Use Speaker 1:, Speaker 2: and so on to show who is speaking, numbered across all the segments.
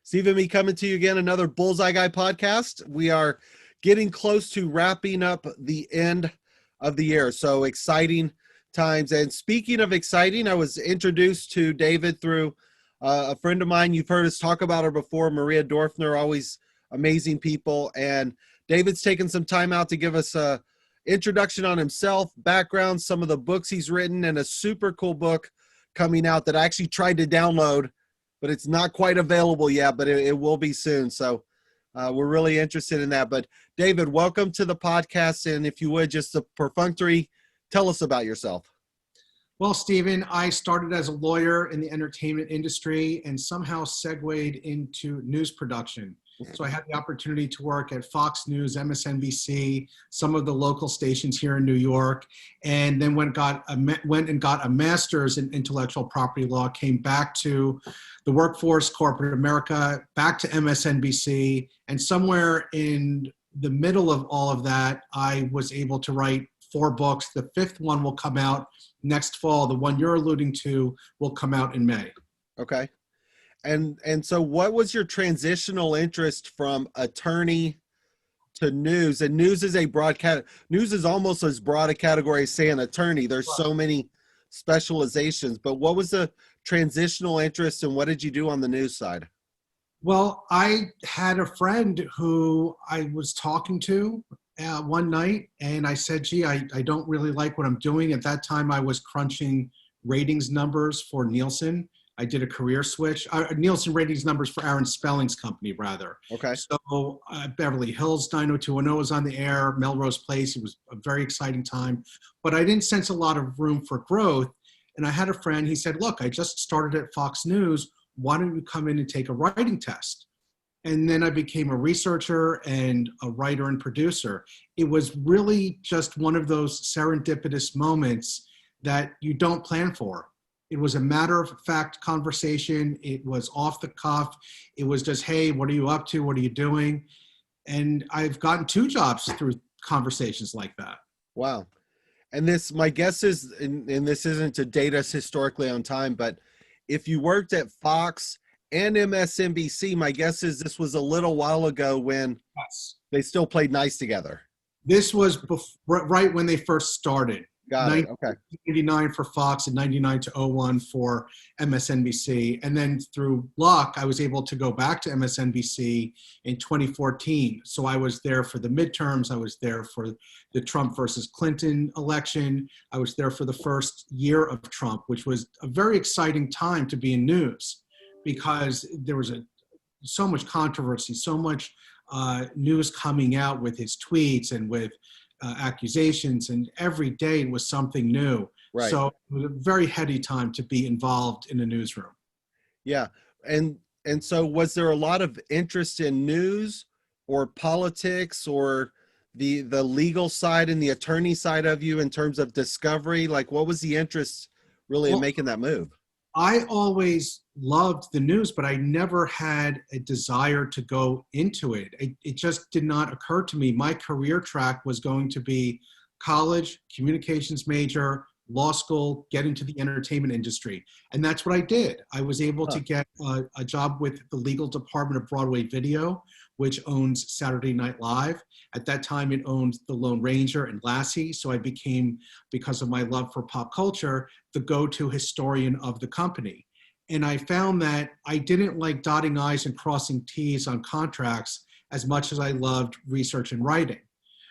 Speaker 1: Steve and me coming to you again, another Bullseye Guy podcast. We are getting close to wrapping up the end of the year. So exciting times. And speaking of exciting, I was introduced to David through a friend of mine. You've heard us talk about her before, Maria Dorfner, always amazing people. And David's taken some time out to give us a introduction on himself, background, some of the books he's written, and a super cool book coming out that I actually tried to download, but it's not quite available yet, but it will be soon. So we're really interested in that. But David, welcome to the podcast. And if you would, just a perfunctory, tell us about yourself.
Speaker 2: Well, Stephen, I started as a lawyer in the entertainment industry and somehow segued into news production. So I had the opportunity to work at Fox News, MSNBC, some of the local stations here in New York, and then went and got a master's in intellectual property law, came back to the workforce, corporate America, back to MSNBC, and somewhere in the middle of all of that, I was able to write 4 books. The 5th one will come out next fall. The one you're alluding to will come out in May.
Speaker 1: Okay. And so what was your transitional interest from attorney to news? And news is a broad news is almost as broad a category as saying attorney. There's so many specializations, but what was the transitional interest and what did you do on the news side?
Speaker 2: Well, I had a friend who I was talking to one night, and I said, gee, I don't really like what I'm doing. At that time, I was crunching ratings numbers for Nielsen. I did a career switch. Nielsen ratings numbers for Aaron Spelling's company, rather.
Speaker 1: Okay.
Speaker 2: So Beverly Hills 90210 was on the air, Melrose Place. It was a very exciting time. But I didn't sense a lot of room for growth. And I had a friend, he said, look, I just started at Fox News. Why don't you come in and take a writing test? And then I became a researcher and a writer and producer. It was really just one of those serendipitous moments that you don't plan for. It was a matter of fact conversation. It was off the cuff. It was just, hey, what are you up to? What are you doing? And I've gotten 2 jobs through conversations like that.
Speaker 1: Wow. And this, my guess is, and this isn't to date us historically on time, but if you worked at Fox and MSNBC, my guess is this was a little while ago when they still played nice together.
Speaker 2: This was right when they first started.
Speaker 1: Got it. Okay.
Speaker 2: 99 for Fox and 99 to 01 for MSNBC. And then through luck, I was able to go back to MSNBC in 2014. So I was there for the midterms. I was there for the Trump versus Clinton election. I was there for the first year of Trump, which was a very exciting time to be in news because there was so much controversy, so much news coming out with his tweets and with accusations, and every day was something new.
Speaker 1: Right.
Speaker 2: So it was a very heady time to be involved in a newsroom.
Speaker 1: Yeah. And so was there a lot of interest in news or politics or the legal side and the attorney side of you in terms of discovery? Like what was the interest really in making that move?
Speaker 2: I always loved the news, but I never had a desire to go into it. It just did not occur to me. My career track was going to be college, communications major, law school, get into the entertainment industry. And that's what I did. I was able to get a job with the legal department of Broadway Video, which owns Saturday Night Live. At that time, it owned The Lone Ranger and Lassie. So I became, because of my love for pop culture, the go-to historian of the company. And I found that I didn't like dotting I's and crossing T's on contracts as much as I loved research and writing.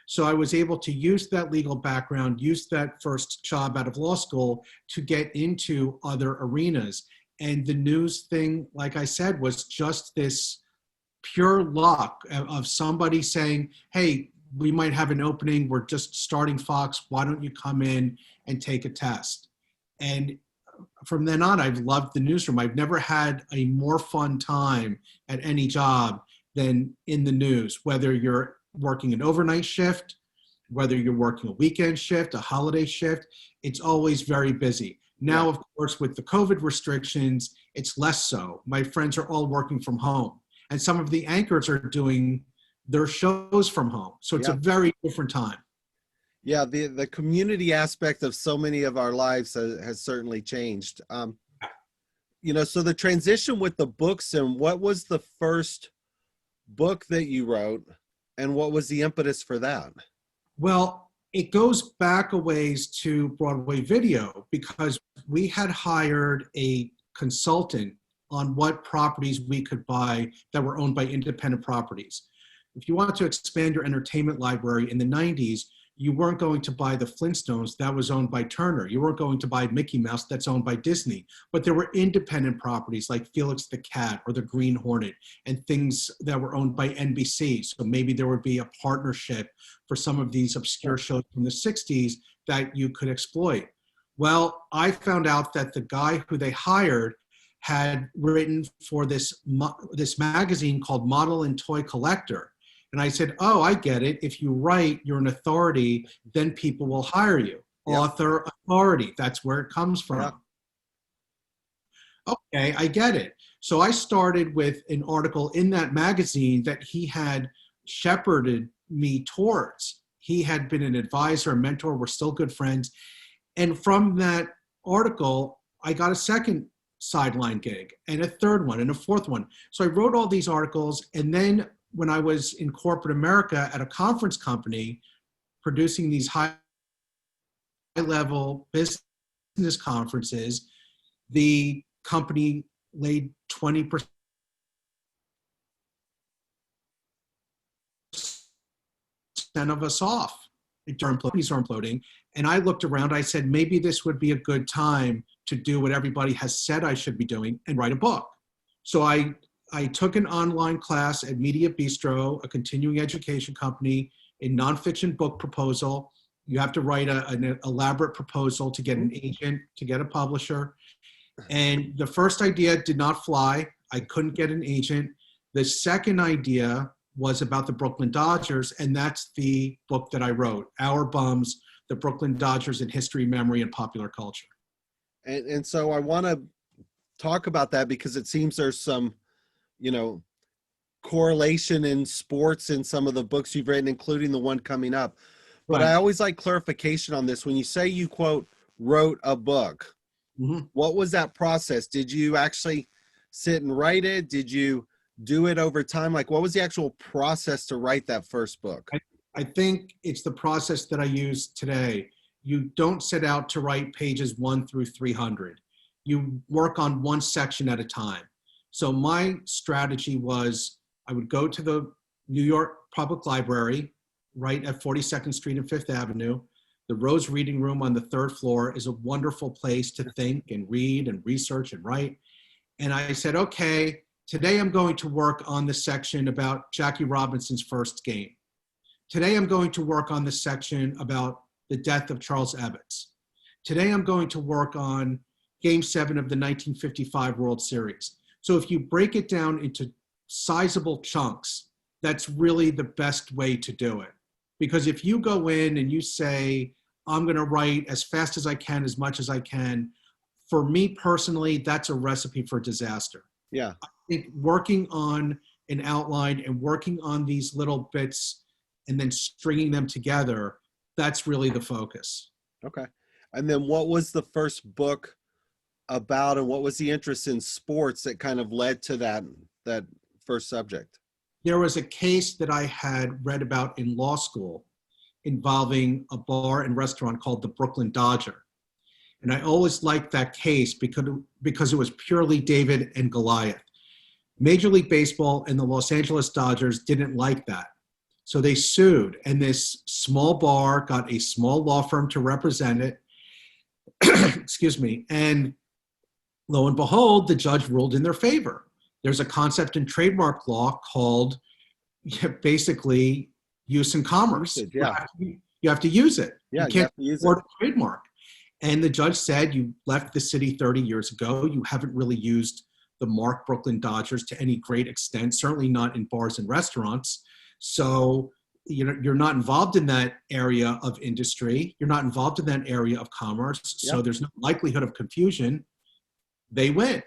Speaker 2: So I was able to use that legal background, use that first job out of law school to get into other arenas. And the news thing, like I said, was just this pure luck of somebody saying, hey, we might have an opening. We're just starting Fox. Why don't you come in and take a test? And from then on, I've loved the newsroom. I've never had a more fun time at any job than in the news, whether you're working an overnight shift, whether you're working a weekend shift, a holiday shift, it's always very busy. Now, of course, with the COVID restrictions, it's less so. My friends are all working from home, and some of the anchors are doing their shows from home. So it's a very different time.
Speaker 1: Yeah, the community aspect of so many of our lives has certainly changed. So the transition with the books, and what was the first book that you wrote, and what was the impetus for that?
Speaker 2: Well, it goes back a ways to Broadway Video because we had hired a consultant on what properties we could buy that were owned by independent properties. If you wanted to expand your entertainment library in the 90s, you weren't going to buy the Flintstones, that was owned by Turner. You weren't going to buy Mickey Mouse, that's owned by Disney. But there were independent properties like Felix the Cat or the Green Hornet and things that were owned by NBC. So maybe there would be a partnership for some of these obscure shows from the 60s that you could exploit. Well, I found out that the guy who they hired had written for this magazine called Model and Toy Collector. And I said, oh, I get it. If you write, you're an authority, then people will hire you. Yep. Author authority, that's where it comes from. Yep. Okay, I get it. So I started with an article in that magazine that he had shepherded me towards. He had been an advisor, a mentor, we're still good friends. And from that article, I got a second sideline gig and a third one and a fourth one. So I wrote all these articles, and then when I was in corporate America at a conference company producing these high-level business conferences, the company laid 20% of us off. Companies are imploding. And I looked around, I said, maybe this would be a good time to do what everybody has said I should be doing and write a book. So I took an online class at Media Bistro, a continuing education company, a nonfiction book proposal. You have to write an elaborate proposal to get an agent, to get a publisher. And the first idea did not fly. I couldn't get an agent. The second idea was about the Brooklyn Dodgers, and that's the book that I wrote, Our Bums, the Brooklyn Dodgers in History, Memory, and Popular Culture.
Speaker 1: And so I want to talk about that because it seems there's some correlation in sports in some of the books you've written, including the one coming up. But I always like clarification on this. When you say you, quote, wrote a book, what was that process? Did you actually sit and write it? Did you do it over time? Like, what was the actual process to write that first book?
Speaker 2: I think it's the process that I use today. You don't set out to write pages 1 through 300. You work on one section at a time. So my strategy was I would go to the New York Public Library, right at 42nd Street and 5th Avenue. The Rose Reading Room on the 3rd floor is a wonderful place to think and read and research and write. And I said, okay, today I'm going to work on the section about Jackie Robinson's first game. Today I'm going to work on the section about the death of Charles Ebbets. Today I'm going to work on Game 7 of the 1955 World Series. So if you break it down into sizable chunks, that's really the best way to do it. Because if you go in and you say, I'm going to write as fast as I can, as much as I can, for me personally, that's a recipe for disaster.
Speaker 1: Yeah.
Speaker 2: I think working on an outline and working on these little bits and then stringing them together, that's really the focus.
Speaker 1: Okay. And then what was the first book about, and what was the interest in sports that kind of led to that first subject?
Speaker 2: There was a case that I had read about in law school involving a bar and restaurant called the Brooklyn Dodger. And I always liked that case because it was purely David and Goliath. Major League Baseball and the Los Angeles Dodgers didn't like that. So they sued, and this small bar got a small law firm to represent it. Excuse me. And lo and behold, the judge ruled in their favor. There's a concept in trademark law called basically use in commerce.
Speaker 1: Yeah.
Speaker 2: You have to use it.
Speaker 1: Yeah,
Speaker 2: you can't afford a trademark. And the judge said, you left the city 30 years ago. You haven't really used the mark Brooklyn Dodgers to any great extent, certainly not in bars and restaurants. So you're not involved in that area of industry. You're not involved in that area of commerce. So
Speaker 1: Yep.
Speaker 2: there's no likelihood of confusion. They win.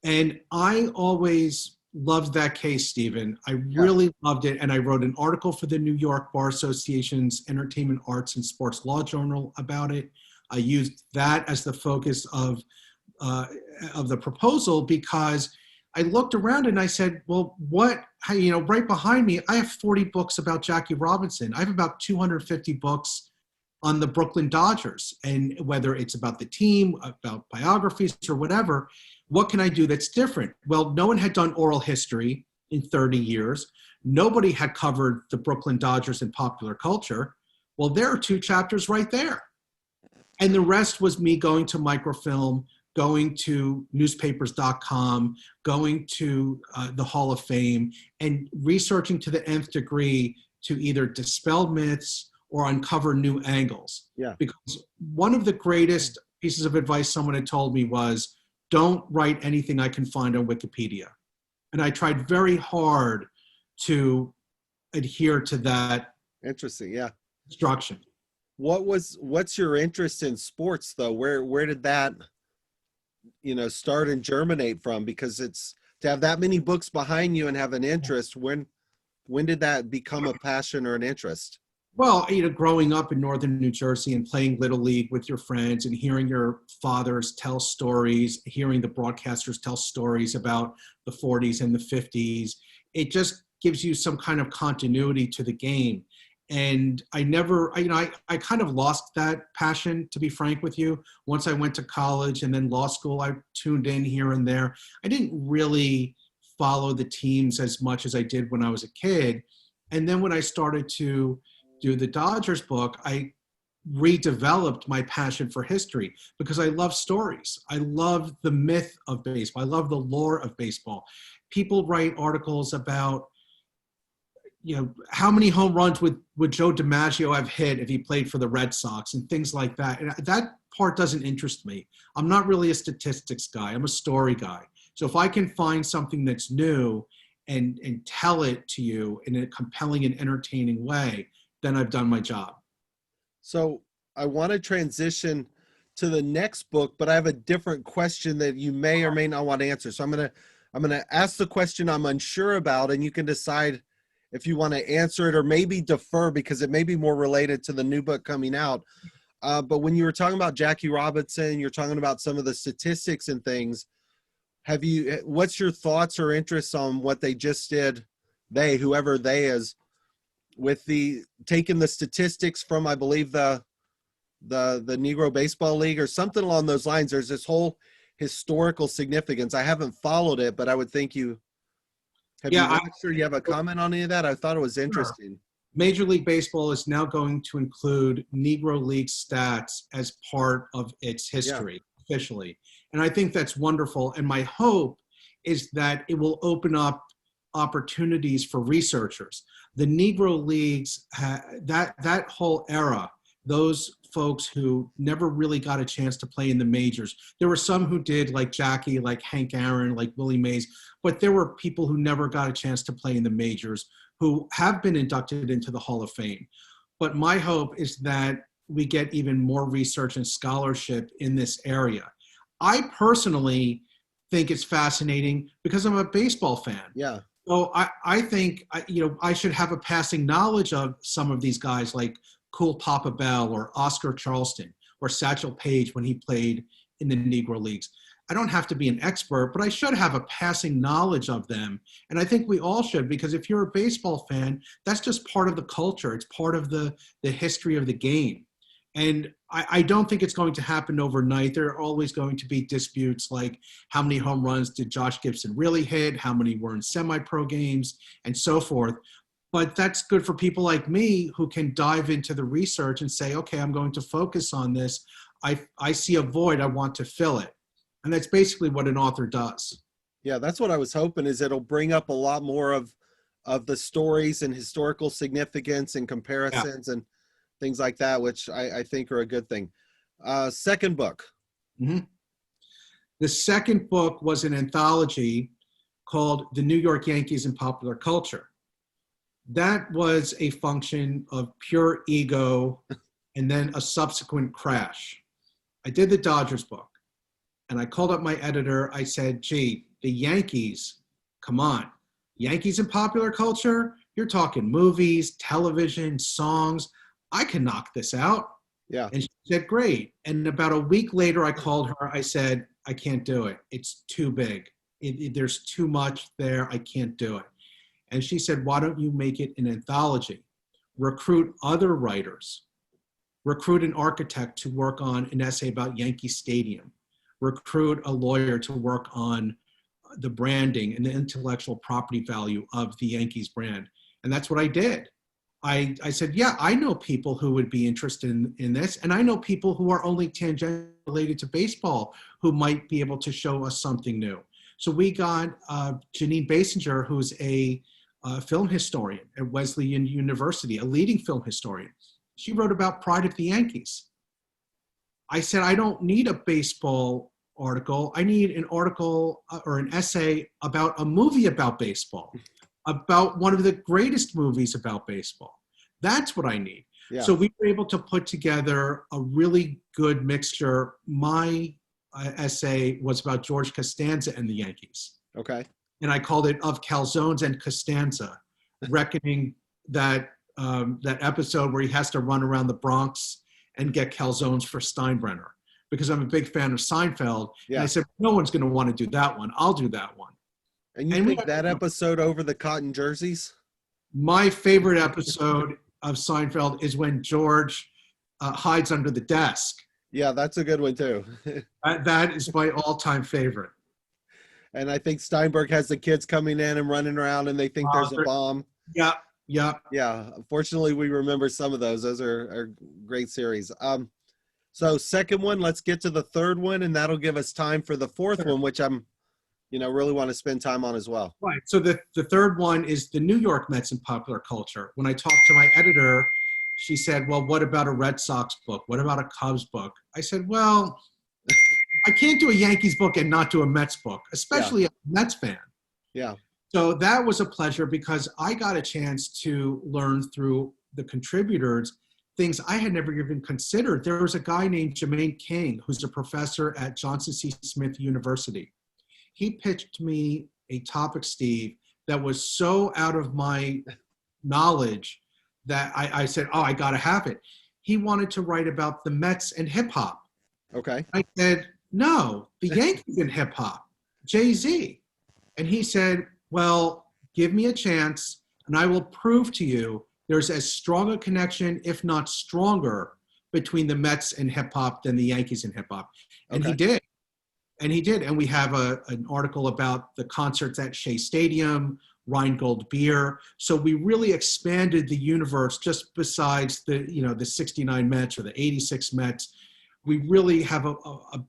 Speaker 2: And I always loved that case, Stephen. I really loved it. And I wrote an article for the New York Bar Association's Entertainment, Arts, and Sports Law Journal about it. I used that as the focus of of the proposal, because I looked around and I said, well, right behind me, I have 40 books about Jackie Robinson. I have about 250 books on the Brooklyn Dodgers. And whether it's about the team, about biographies or whatever, what can I do that's different? Well, no one had done oral history in 30 years. Nobody had covered the Brooklyn Dodgers in popular culture. Well, there are 2 chapters right there. And the rest was me going to microfilm, going to newspapers.com, going to the Hall of Fame, and researching to the nth degree to either dispel myths or uncover new angles.
Speaker 1: Yeah.
Speaker 2: Because one of the greatest pieces of advice someone had told me was, don't write anything I can find on Wikipedia. And I tried very hard to adhere to that.
Speaker 1: Interesting. Yeah.
Speaker 2: Instruction.
Speaker 1: What's your interest in sports though? Where did that, start and germinate from? Because it's to have that many books behind you and have an interest. When did that become a passion or an interest?
Speaker 2: Well, growing up in northern New Jersey and playing Little League with your friends and hearing your fathers tell stories, hearing the broadcasters tell stories about the 40s and the 50s, it just gives you some kind of continuity to the game. And I kind of lost that passion, to be frank with you. Once I went to college and then law school, I tuned in here and there. I didn't really follow the teams as much as I did when I was a kid. And then when I started to do the Dodgers book, I redeveloped my passion for history because I love stories. I love the myth of baseball. I love the lore of baseball. People write articles about, how many home runs would Joe DiMaggio have hit if he played for the Red Sox and things like that. And that part doesn't interest me. I'm not really a statistics guy. I'm a story guy. So if I can find something that's new and tell it to you in a compelling and entertaining way, then I've done my job.
Speaker 1: So I want to transition to the next book, but I have a different question that you may or may not want to answer. So I'm gonna ask the question I'm unsure about, and you can decide if you want to answer it or maybe defer because it may be more related to the new book coming out. But when you were talking about Jackie Robinson, you're talking about some of the statistics and things. What's your thoughts or interests on what they just did? Whoever they is, with taking the statistics from, I believe, the Negro Baseball League or something along those lines. There's this whole historical significance. I haven't followed it, but I would think you watched or you have a comment on any of that? I thought it was interesting.
Speaker 2: Major League Baseball is now going to include Negro League stats as part of its history officially. And I think that's wonderful. And my hope is that it will open up opportunities for researchers. The Negro Leagues, that whole era, those folks who never really got a chance to play in the majors. There were some who did, like Jackie, like Hank Aaron, like Willie Mays, but there were people who never got a chance to play in the majors who have been inducted into the Hall of Fame. But my hope is that we get even more research and scholarship in this area. I personally think it's fascinating because I'm a baseball fan.
Speaker 1: Yeah.
Speaker 2: So I think, I should have a passing knowledge of some of these guys like Cool Papa Bell or Oscar Charleston or Satchel Paige when he played in the Negro Leagues. I don't have to be an expert, but I should have a passing knowledge of them. And I think we all should, because if you're a baseball fan, that's just part of the culture. It's part of the history of the game. And I don't think it's going to happen overnight. There are always going to be disputes like how many home runs did Josh Gibson really hit, how many were in semi-pro games, and so forth. But that's good for people like me who can dive into the research and say, okay, I'm going to focus on this. I see a void, I want to fill it. And that's basically what an author does.
Speaker 1: Yeah, that's what I was hoping, is it'll bring up a lot more of the stories and historical significance and comparisons and things like that, which I think are a good thing. Second book.
Speaker 2: Mm-hmm. The second book was an anthology called The New York Yankees in Popular Culture. That was a function of pure ego and then a subsequent crash. I did the Dodgers book and I called up my editor. I said, gee, the Yankees, come on. Yankees in popular culture? You're talking movies, television, songs. I can knock this out.
Speaker 1: Yeah.
Speaker 2: And she said, great. And about a week later, I called her. I said, I can't do it. It's too big. There's too much there. I can't do it. And she said, why don't you make it an anthology? Recruit other writers. Recruit an architect to work on an essay about Yankee Stadium. Recruit a lawyer to work on the branding and the intellectual property value of the Yankees brand. And that's what I did. I said, yeah, I know people who would be interested in this. And I know people who are only tangentially related to baseball who might be able to show us something new. So we got Janine Basinger, who's a film historian at Wesleyan University, a leading film historian. She wrote about Pride of the Yankees. I said, I don't need a baseball article. I need an article or an essay about a movie about baseball, about one of the greatest movies about baseball. That's what I need. Yeah. So we were able to put together a really good mixture. My essay was about George Costanza and the Yankees.
Speaker 1: Okay.
Speaker 2: And I called it Of Calzones and Costanza, reckoning that that episode where he has to run around the Bronx and get calzones for Steinbrenner, because I'm a big fan of Seinfeld. Yeah. And I said, no one's going to want to do that one. I'll do that one.
Speaker 1: And you picked that episode over the cotton jerseys?
Speaker 2: My favorite episode of Seinfeld is when George hides under the desk.
Speaker 1: Yeah, that's a good one too.
Speaker 2: That is my all-time favorite.
Speaker 1: And I think Steinberg has the kids coming in and running around and they think there's a bomb.
Speaker 2: Yeah.
Speaker 1: Yeah. Unfortunately, we remember some of those. Those are great series. So second one, let's get to the third one, and that'll give us time for the fourth one, which I'm, really want to spend time on as well.
Speaker 2: Right. So the third one is the New York Mets in popular culture. When I talked to my editor, she said, well, what about a Red Sox book? What about a Cubs book? I said, well, I can't do a Yankees book and not do a Mets book, especially a Mets fan.
Speaker 1: Yeah.
Speaker 2: So that was a pleasure because I got a chance to learn through the contributors things I had never even considered. There was a guy named Jermaine King, who's a professor at Johnson C. Smith University. He pitched me a topic, Steve, that was so out of my knowledge that I said, oh, I got to have it. He wanted to write about the Mets and hip hop.
Speaker 1: Okay.
Speaker 2: I said, no, the Yankees and hip hop, Jay-Z. And he said, well, give me a chance and I will prove to you there's as strong a connection, if not stronger, between the Mets and hip hop than the Yankees and hip hop. And he did. And he did. And we have an article about the concerts at Shea Stadium, Rheingold beer. So we really expanded the universe just besides the 69 Mets or the 86 Mets. We really have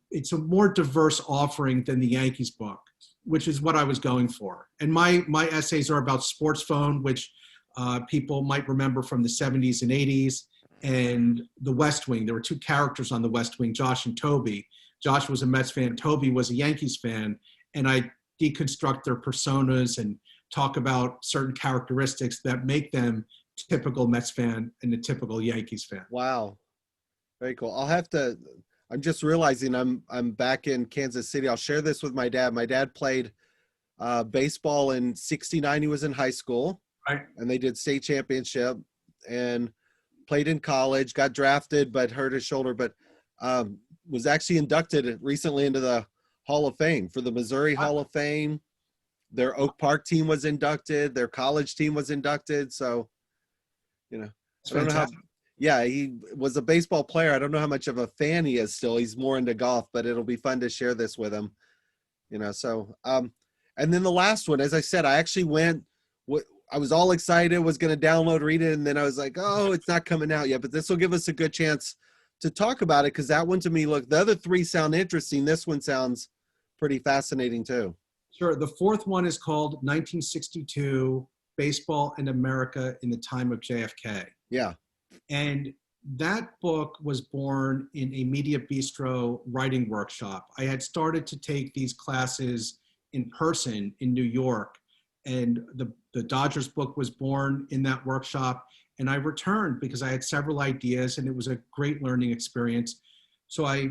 Speaker 2: it's a more diverse offering than the Yankees book, which is what I was going for. And my essays are about Sports Phone, which people might remember from the 70s and 80s, and The West Wing. There were two characters on The West Wing, Josh and Toby. Josh was a Mets fan, Toby was a Yankees fan, and I deconstruct their personas and talk about certain characteristics that make them typical Mets fan and a typical Yankees fan.
Speaker 1: Wow. Very cool. I'm just realizing I'm back in Kansas City. I'll share this with my dad. My dad played baseball in '69. He was in high school.
Speaker 2: Right.
Speaker 1: And they did state championship and played in college, got drafted, but hurt his shoulder, but was actually inducted recently into the Hall of Fame for the Missouri Hall of Fame. Their Oak Park team was inducted. Their college team was inducted. So, I don't know how. Yeah, he was a baseball player. I don't know how much of a fan he is still. He's more into golf, but it'll be fun to share this with him. So, and then the last one, as I said, I actually went, I was all excited, was going to download, read it, and then I was like, oh, it's not coming out yet, but this will give us a good chance to talk about it because that one to me, look, the other three sound interesting. This one sounds pretty fascinating too.
Speaker 2: Sure. The fourth one is called 1962, Baseball in America in the Time of JFK.
Speaker 1: Yeah.
Speaker 2: And that book was born in a Media Bistro writing workshop. I had started to take these classes in person in New York, and the Dodgers book was born in that workshop. And I returned because I had several ideas and it was a great learning experience. So I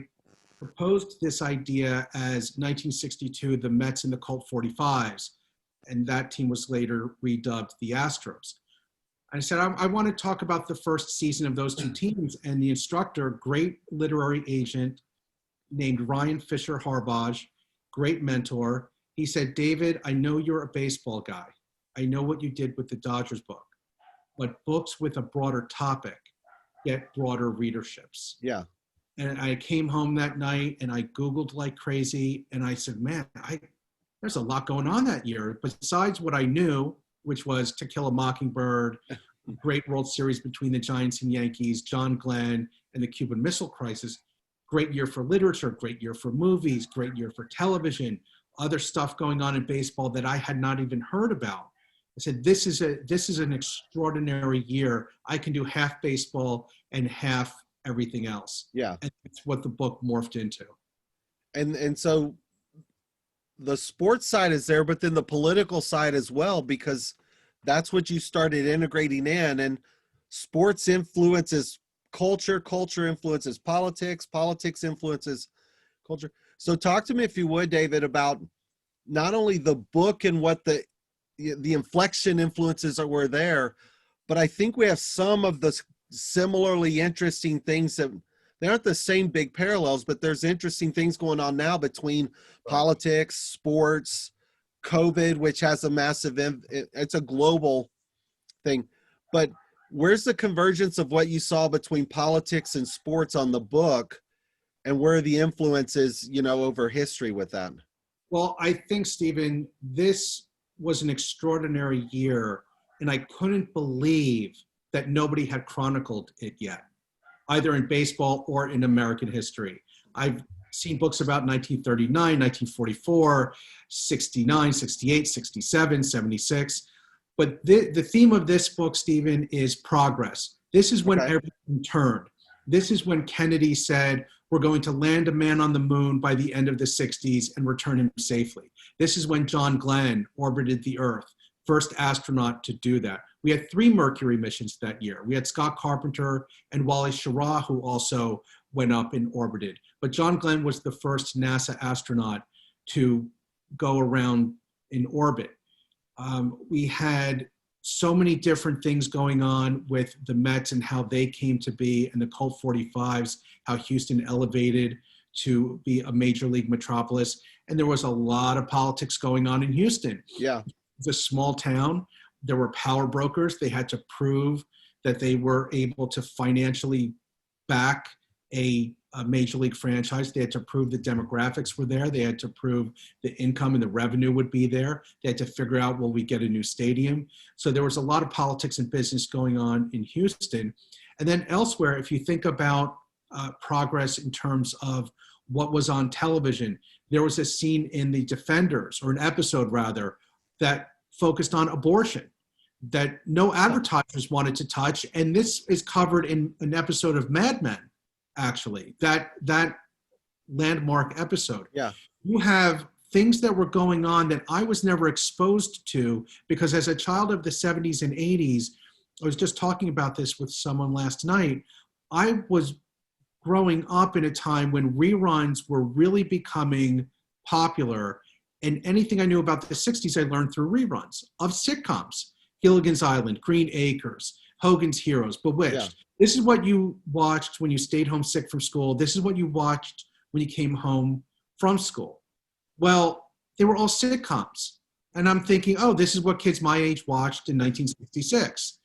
Speaker 2: proposed this idea as 1962, the Mets and the Colt 45s. And that team was later redubbed the Astros. I said, I want to talk about the first season of those two teams. And the instructor, great literary agent, named Ryan Fisher Harbage, great mentor. He said, David, I know you're a baseball guy. I know what you did with the Dodgers book, but books with a broader topic get broader readerships.
Speaker 1: Yeah.
Speaker 2: And I came home that night and I Googled like crazy. And I said, man, there's a lot going on that year. Besides what I knew, which was To Kill a Mockingbird, great World Series between the Giants and Yankees, John Glenn, and the Cuban Missile Crisis. Great year for literature, great year for movies, great year for television, other stuff going on in baseball that I had not even heard about. I said, this is an extraordinary year. I can do half baseball and half everything else.
Speaker 1: Yeah.
Speaker 2: And it's what the book morphed into.
Speaker 1: And so the sports side is there, but then the political side as well, because that's what you started integrating in, and sports influences culture, culture influences politics, politics influences culture. So talk to me, if you would, David, about not only the book and what the inflection influences were there, but I think we have some of the similarly interesting things that they aren't the same big parallels, but there's interesting things going on now between politics, sports, COVID, which has a massive, it's a global thing. But where's the convergence of what you saw between politics and sports on the book, and where are the influences, over history with that?
Speaker 2: Well, I think, Stephen, this was an extraordinary year, and I couldn't believe that nobody had chronicled it yet, either in baseball or in American history. I've seen books about 1939, 1944, 69, 68, 67, 76. But the theme of this book, Stephen, is progress. This is when everything turned. This is when Kennedy said, we're going to land a man on the moon by the end of the 60s and return him safely. This is when John Glenn orbited the Earth, first astronaut to do that. We had 3 Mercury missions that year. We had Scott Carpenter and Wally Schirra, who also went up and orbited. But John Glenn was the first NASA astronaut to go around in orbit. We had so many different things going on with the Mets and how they came to be, and the Colt 45s, how Houston elevated to be a major league metropolis. And there was a lot of politics going on in Houston.
Speaker 1: Yeah.
Speaker 2: It's a small town. There were power brokers. They had to prove that they were able to financially back a major league franchise. They had to prove the demographics were there. They had to prove the income and the revenue would be there. They had to figure out, will we get a new stadium? So there was a lot of politics and business going on in Houston. And then elsewhere, if you think about progress in terms of what was on television, there was a scene in The Defenders, or an episode rather, that focused on abortion that no advertisers wanted to touch. And this is covered in an episode of Mad Men, actually, that landmark episode.
Speaker 1: Yeah.
Speaker 2: You have things that were going on that I was never exposed to, because as a child of the 70s and 80s, I was just talking about this with someone last night, I was growing up in a time when reruns were really becoming popular, and anything I knew about the 60s I learned through reruns of sitcoms. Gilligan's Island, Green Acres, Hogan's Heroes, Bewitched. Yeah. This is what you watched when you stayed home sick from school. This is what you watched when you came home from school. Well, they were all sitcoms. And I'm thinking, oh, this is what kids my age watched in 1966.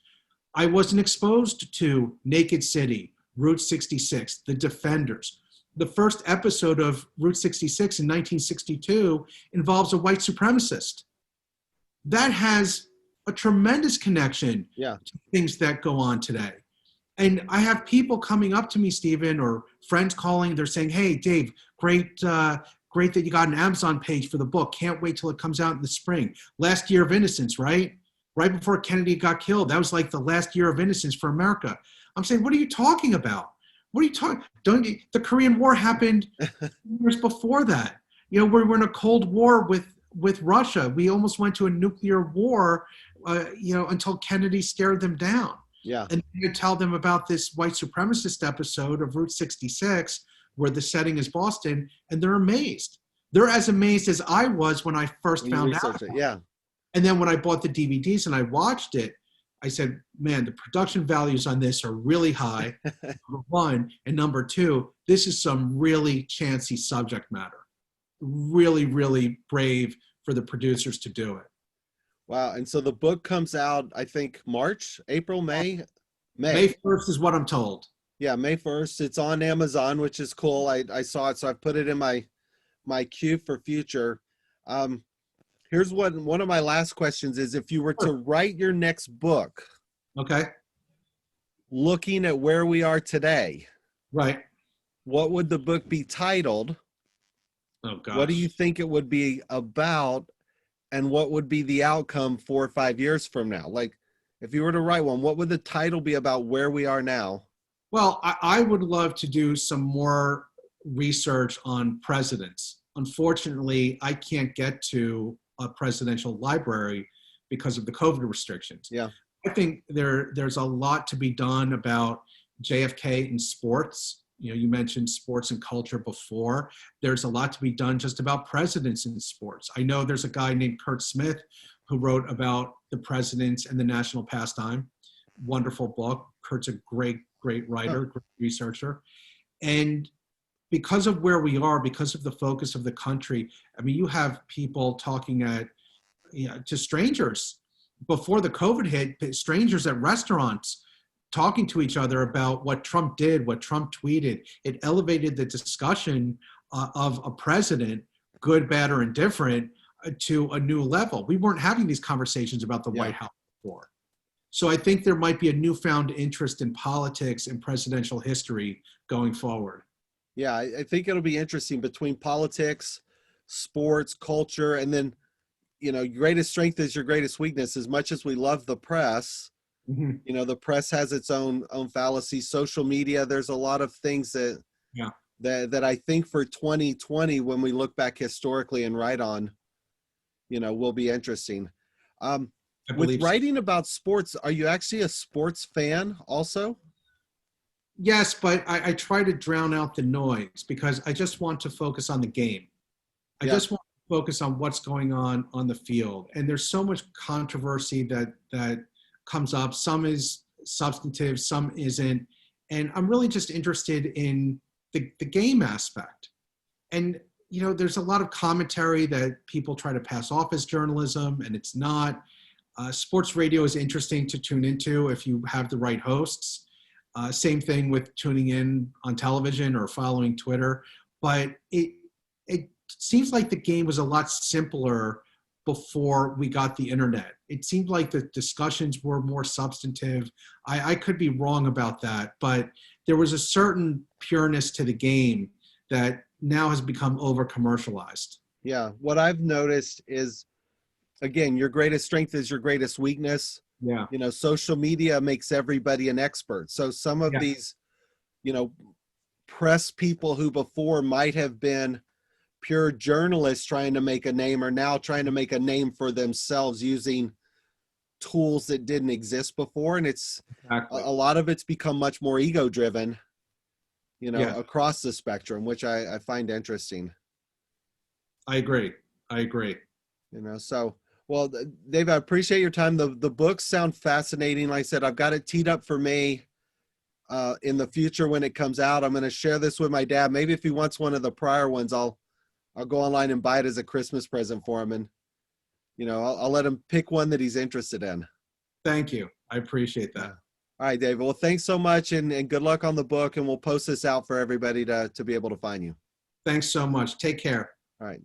Speaker 2: I wasn't exposed to Naked City, Route 66, The Defenders. The first episode of Route 66 in 1962 involves a white supremacist. That has a tremendous connection to things that go on today. And I have people coming up to me, Stephen, or friends calling. They're saying, hey, Dave, great that you got an Amazon page for the book. Can't wait till it comes out in the spring. Last year of innocence, right? Right before Kennedy got killed. That was like the last year of innocence for America. I'm saying, what are you talking about? What are you talking? The Korean War happened years before that. We're in a Cold War with Russia. We almost went to a nuclear war, until Kennedy stared them down.
Speaker 1: Yeah.
Speaker 2: And you tell them about this white supremacist episode of Route 66, where the setting is Boston, and they're amazed. They're as amazed as I was when I first found out.
Speaker 1: Yeah.
Speaker 2: And then when I bought the DVDs and I watched it, I said, man, the production values on this are really high, number one. And number two, this is some really chancy subject matter. Really, really brave for the producers to do it.
Speaker 1: Wow. And so the book comes out, I think, March, April, May?
Speaker 2: May 1st is what I'm told.
Speaker 1: Yeah, May 1st. It's on Amazon, which is cool. I saw it, so I put it in my queue for future. Here's one of my last questions is, if you were to write your next book,
Speaker 2: Okay.
Speaker 1: looking at where we are today,
Speaker 2: Right.
Speaker 1: what would the book be titled?
Speaker 2: Oh, gosh.
Speaker 1: What do you think it would be about? And what would be the outcome 4 or 5 years from now? Like, if you were to write one, what would the title be about where we are now?
Speaker 2: Well, I would love to do some more research on presidents. Unfortunately, I can't get to a presidential library because of the COVID restrictions.
Speaker 1: Yeah.
Speaker 2: I think there's a lot to be done about JFK in sports. You know, you mentioned sports and culture before. There's a lot to be done just about presidents in sports. I know there's a guy named Kurt Smith who wrote about the presidents and the national pastime. Wonderful book. Kurt's a great writer, great researcher. And because of where we are, because of the focus of the country, I mean, you have people talking to strangers before the COVID hit, strangers at restaurants talking to each other about what Trump did, what Trump tweeted. It elevated the discussion of a president, good, bad, or indifferent, to a new level. We weren't having these conversations about the White House before. So I think there might be a newfound interest in politics and presidential history going forward.
Speaker 1: Yeah, I think it'll be interesting between politics, sports, culture, and then, you know, your greatest strength is your greatest weakness. As much as we love the press,
Speaker 2: Mm-hmm.
Speaker 1: you know, the press has its own fallacies. Social media, there's a lot of things that I think for 2020, when we look back historically and write on, you know, will be interesting. With writing about sports, are you actually a sports fan also?
Speaker 2: Yes, but I try to drown out the noise because I just want to focus on the game. I just want to focus on what's going on the field. And there's so much controversy that comes up. Some is substantive, some isn't. And I'm really just interested in the game aspect. And, you know, there's a lot of commentary that people try to pass off as journalism, and it's not. Sports radio is interesting to tune into if you have the right hosts. Same thing with tuning in on television or following Twitter. But it seems like the game was a lot simpler before we got the internet. It seemed like the discussions were more substantive. I could be wrong about that, but there was a certain pureness to the game that now has become over-commercialized.
Speaker 1: Yeah, what I've noticed is, again, your greatest strength is your greatest weakness.
Speaker 2: Yeah.
Speaker 1: You know, social media makes everybody an expert. So some of these, you know, press people who before might have been pure journalists trying to make a name are now trying to make a name for themselves using tools that didn't exist before. And it's a lot of it's become much more ego driven, you know, across the spectrum, which I find interesting.
Speaker 2: I agree.
Speaker 1: You know, so, well, Dave, I appreciate your time. The books sound fascinating. Like I said, I've got it teed up for me in the future when it comes out. I'm going to share this with my dad. Maybe if he wants one of the prior ones, I'll go online and buy it as a Christmas present for him. And, you know, I'll let him pick one that he's interested in.
Speaker 2: Thank you. I appreciate that.
Speaker 1: All right, Dave. Well, thanks so much and good luck on the book. And we'll post this out for everybody to be able to find you.
Speaker 2: Thanks so much. Take care.
Speaker 1: All right.